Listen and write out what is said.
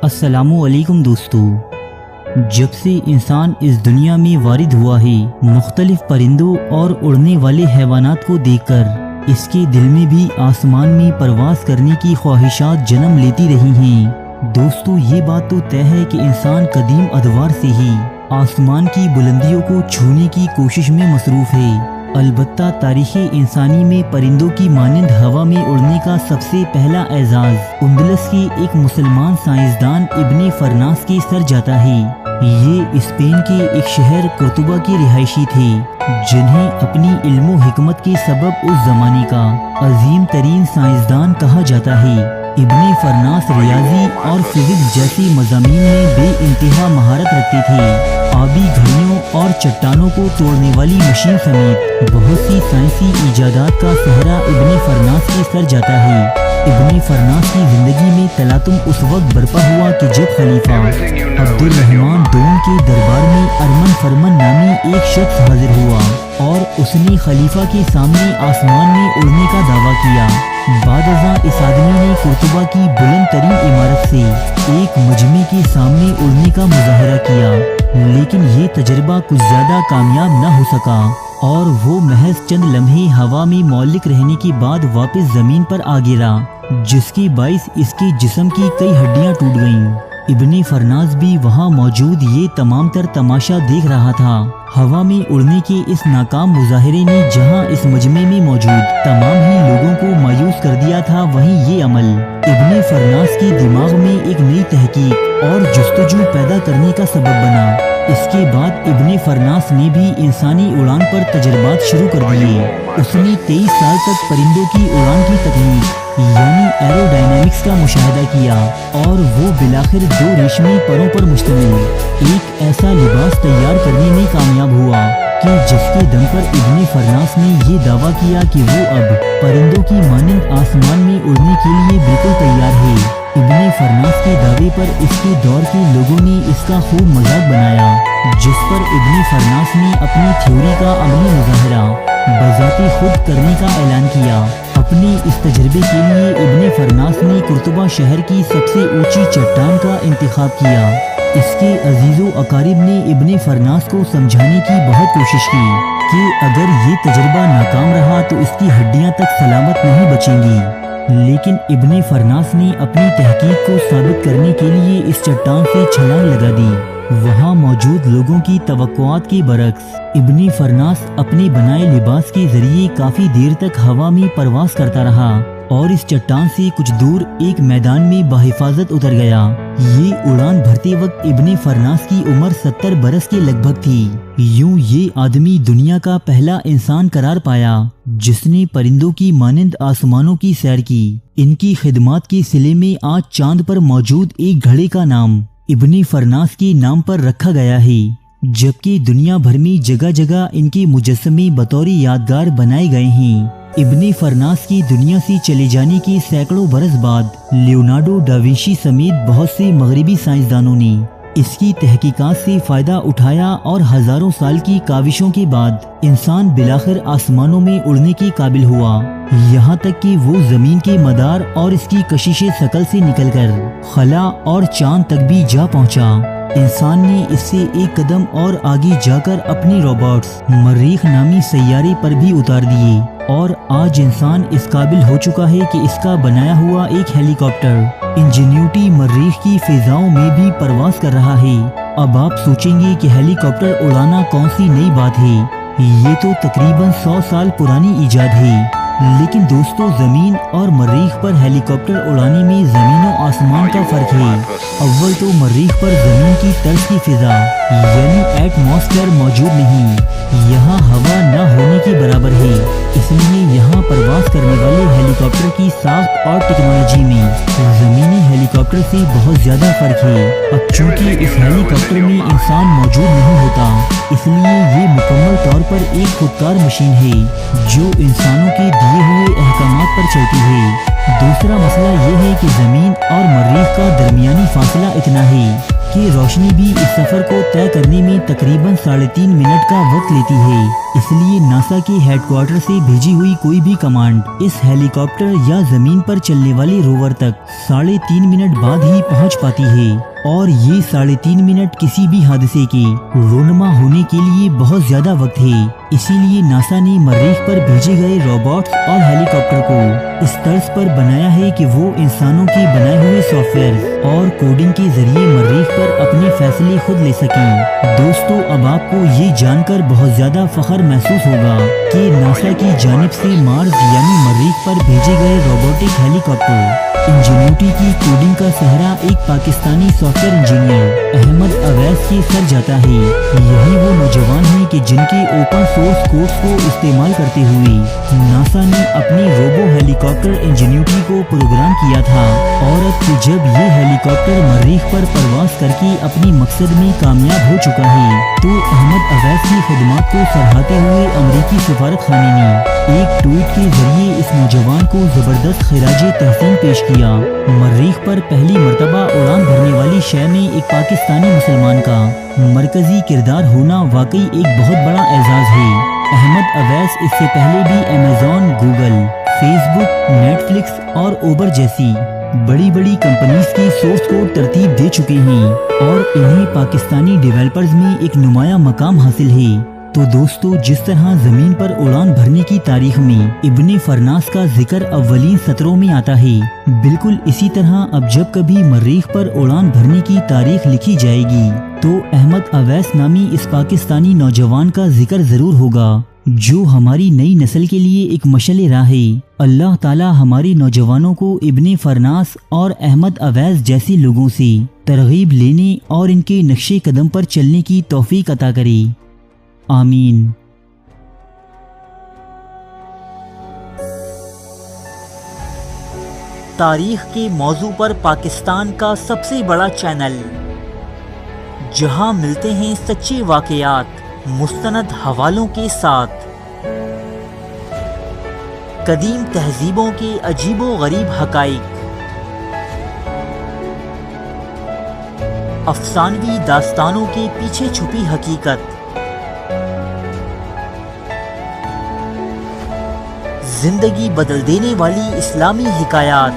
अस्सलाम वालेकुम दोस्तों। जब से इंसान इस दुनिया में वारिद हुआ है, मुख्तलिफ परिंदों और उड़ने वाले हैवानात को देखकर इसके दिल में भी आसमान में परवास करने की ख्वाहिशात जन्म लेती रही हैं। दोस्तों, ये बात तो तय है कि इंसान कदीम अदवार से ही आसमान की बुलंदियों को छूने की कोशिश में मसरूफ़ है। अलबत्ता तारीख़ इंसानी में परिंदों की मानिंद हवा में उड़ने का सबसे पहला एजाज़ उंदलस के एक मुसलमान साइंसदान इब्ने फरनास के सर जाता है। ये स्पेन के एक शहर कुर्तुबा के रिहायशी थे, जिन्हें अपनी इल्मो हिकमत के सबब उस ज़माने का अजीम तरीन साइंसदान कहा जाता है। इब्ने फरनास रियाजी और फिजिक्स जैसी मज़ामीन में बेइंतहा महारत रखते थे। आबी घड़ियों और चट्टानों को तोड़ने वाली मशीन समेत बहुत सी साइंसी इजादात का सहरा इब्ने फरनास के सर जाता है। इब्ने फरनास की ज़िंदगी में तलातुम उस वक्त बरपा हुआ कि जब खलीफा अब्दुर्रहमान दोम के दरबार में अरमन फरमन नामी एक शख्स हाजिर हुआ और उसने खलीफा के सामने आसमान में उड़ने का दावा किया। बादअज़ां इस आदमी ने कुर्तुबा की बुलंद तरीन इमारत से एक मजमे के सामने उड़ने का मुजाहरा किया, लेकिन ये तजर्बा कुछ ज़्यादा कामयाब न हो सका और वो महज चंद लम्हे हवा में मौलिक रहने के बाद वापस ज़मीन पर आ गिरा, जिसके बाइस इसके जिस्म की कई हड्डियां टूट गईं। इब्ने फरनास भी वहाँ मौजूद ये तमाम तर तमाशा देख रहा था। हवा में उड़ने के इस नाकाम मुजाहरे ने जहाँ इस मजमे में मौजूद तमाम ही लोगों को मायूस कर दिया था, वहीं ये अमल इब्ने फरनास के दिमाग में एक नई तहकीक और जुस्तजू पैदा करने का सबब बना। इसके बाद इब्ने फरनास ने भी इंसानी उड़ान पर तजर्बात शुरू कर दिए। उसने 23 साल तक परिंदों की उड़ान की तकनीक यानी एरोडायनामिक्स का मुशाहिदा किया और वो बिलाखिर 2 रेशमी परों पर मुश्तमिल एक ऐसा लिबास तैयार करने में कामयाब हुआ कि जिसके दम पर इब्ने फरनास ने ये दावा किया कि वो अब परिंदों की मानिंद आसमान में उड़ने के लिए बिल्कुल तैयार है। इब्ने फरनास के दावे पर इसके दौर के लोगों ने इसका खूब मजाक बनाया, जिस पर इब्ने फरनास ने अपनी थ्योरी का अमली मुजाहरा बजाते खुद करने का ऐलान किया। अपने इस तजर्बे के लिए इब्ने फरनास ने कुर्तुबा शहर की सबसे ऊंची चट्टान का इंतखाब किया। इसके अजीज़ो अकारिब ने इब्ने फरनास को समझाने की बहुत कोशिश की कि अगर ये तजर्बा नाकाम रहा तो इसकी हड्डियां तक सलामत नहीं बचेंगी, लेकिन इब्ने फरनास ने अपनी तहकीक को साबित करने के लिए इस चट्टान से छलांग लगा दी। वहाँ मौजूद लोगों की तवक्कुआत के बरक्स इब्ने फरनास अपने बनाए लिबास के जरिए काफी देर तक हवा में परवास करता रहा और इस चट्टान से कुछ दूर एक मैदान में बाहिफाजत उतर गया। ये उड़ान भरते वक्त इब्ने फरनास की उम्र 70 बरस के लगभग थी। यूं ये आदमी दुनिया का पहला इंसान करार पाया जिसने परिंदों की मानिंद आसमानों की सैर की। इनकी खिदमात के सिले में आज चांद पर मौजूद एक घड़े का नाम इब्ने फरनास के नाम पर रखा गया है, जबकि दुनिया भर में जगह जगह इनके मुजस्समे बतौर यादगार बनाए गए हैं। इब्ने फरनास की दुनिया से चले जाने के सैकड़ों बरस बाद लियोनार्डो डा विंची समेत बहुत से मगरिबी साइंसदानों ने इसकी तहकीकात से फायदा उठाया और हजारों साल की काविशों के बाद इंसान बिलाखिर आसमानों में उड़ने के काबिल हुआ, यहाँ तक कि वो जमीन के मदार और इसकी कशिशे शकल से निकलकर खला और चांद तक भी जा पहुँचा। इंसान ने इससे एक कदम और आगे जाकर अपने रोबोट्स मरीख नामी सैयारे पर भी उतार दिए और आज इंसान इस काबिल हो चुका है कि इसका बनाया हुआ एक हेलीकॉप्टर इंजेन्यूटी मरीख की फिजाओं में भी परवास कर रहा है। अब आप सोचेंगे कि हेलीकॉप्टर उड़ाना कौन सी नई बात है, ये तो तकरीबन 100 साल पुरानी इजाद है। लेकिन दोस्तों, जमीन और मरीख पर हेलीकॉप्टर उड़ाने में जमीन और आसमान का फर्क है। अव्वल तो मरीख पर जमीन की तर्ज की फिजा यानी एटमॉस्फेयर मौजूद नहीं, यहाँ हवा न होने के बराबर है। इसलिए यहाँ परवास करने वाले हेलीकॉप्टर की साख्त और टेक्नोलॉजी में जमीनी हेलीकॉप्टर से बहुत ज्यादा फर्क है। अब चूंकि इस हेलीकॉप्टर में इंसान मौजूद नहीं होता, इसलिए ये मुकम्मल तौर पर एक खुदकार मशीन है जो इंसानों के दिए हुए अहकामात पर चलती है। दूसरा मसला ये है कि जमीन और मरीख का दरमियानी फासला इतना है کہ روشنی بھی اس سفر کو طے کرنے میں تقریباً 3.5 منٹ کا وقت لیتی ہے، اس لیے ناسا کے ہیڈ کوارٹر سے بھیجی ہوئی کوئی بھی کمانڈ اس ہیلی کاپٹر یا زمین پر چلنے والے روور تک 3.5 منٹ بعد ہی پہنچ پاتی ہے، اور یہ 3.5 منٹ کسی بھی حادثے کے رونما ہونے کے لیے بہت زیادہ وقت ہے۔ اسی لیے ناسا نے مریخ پر بھیجے گئے روبوٹس اور ہیلی کاپٹر کو اس طرز پر بنایا ہے کہ وہ انسانوں کے بنائے ہوئے سافٹ ویئر اور کوڈنگ کے ذریعے مریخ پر اپنے فیصلے خود لے سکیں۔ دوستو، اب آپ کو یہ جان کر بہت زیادہ فخر محسوس ہوگا کہ ناسا کی جانب سے مارس یعنی مریخ پر بھیجے گئے روبوٹک ہیلی کاپٹر انجینیوٹی کی کوڈنگ کا سہرا ایک پاکستانی software engineer Ahmed Awais کے سر جاتا ہے۔ یہی وہ نوجوان ہیں کہ جن کے اوپن سورس کوڈز کو استعمال کرتے ہوئے ناسا نے اپنے روبو ہیلی کاپٹر انجینیوٹی کو پروگرام کیا تھا، اور اب کہ جب یہ ہیلی کاپٹر مریخ پر پرواز کر کے اپنے مقصد میں کامیاب ہو چکا ہے، تو احمد اویس کی خدمات کو سراہتے ہوئے امریکی سفارت خانے نے ایک ٹویٹ کے ذریعے اس نوجوان کو زبردست خراج تحسین پیش کیا۔ مریخ پر پہلی مرتبہ اڑان بھرنے والی شے میں ایک پاکستانی مسلمان کا مرکزی کردار ہونا واقعی ایک بہت بڑا اعزاز ہے۔ احمد اویس اس سے پہلے بھی امیزون، گوگل، فیس بک، نیٹ فلکس اور اوبر جیسی بڑی کمپنیز کی سورس کوڈ ترتیب دے چکے ہیں، اور انہیں پاکستانی ڈیولپرز میں ایک نمایاں مقام حاصل ہے۔ تو دوستو، جس طرح زمین پر اڑان بھرنے کی تاریخ میں ابن فرناس کا ذکر اولین سطروں میں آتا ہے، بالکل اسی طرح اب جب کبھی مریخ پر اڑان بھرنے کی تاریخ لکھی جائے گی تو احمد اویس نامی اس پاکستانی نوجوان کا ذکر ضرور ہوگا، جو ہماری نئی نسل کے لیے ایک مشعل راہ ہے۔ اللہ تعالی ہمارے نوجوانوں کو ابن فرناس اور احمد اویس جیسے لوگوں سے ترغیب لینے اور ان کے نقش قدم پر چلنے کی توفیق عطا کرے، آمین۔ تاریخ کے موضوع پر پاکستان کا سب سے بڑا چینل، جہاں ملتے ہیں سچے واقعات مستند حوالوں کے ساتھ، قدیم تہذیبوں کے عجیب و غریب حقائق، افسانوی داستانوں کے پیچھے چھپی حقیقت، زندگی بدل دینے والی اسلامی حکایات،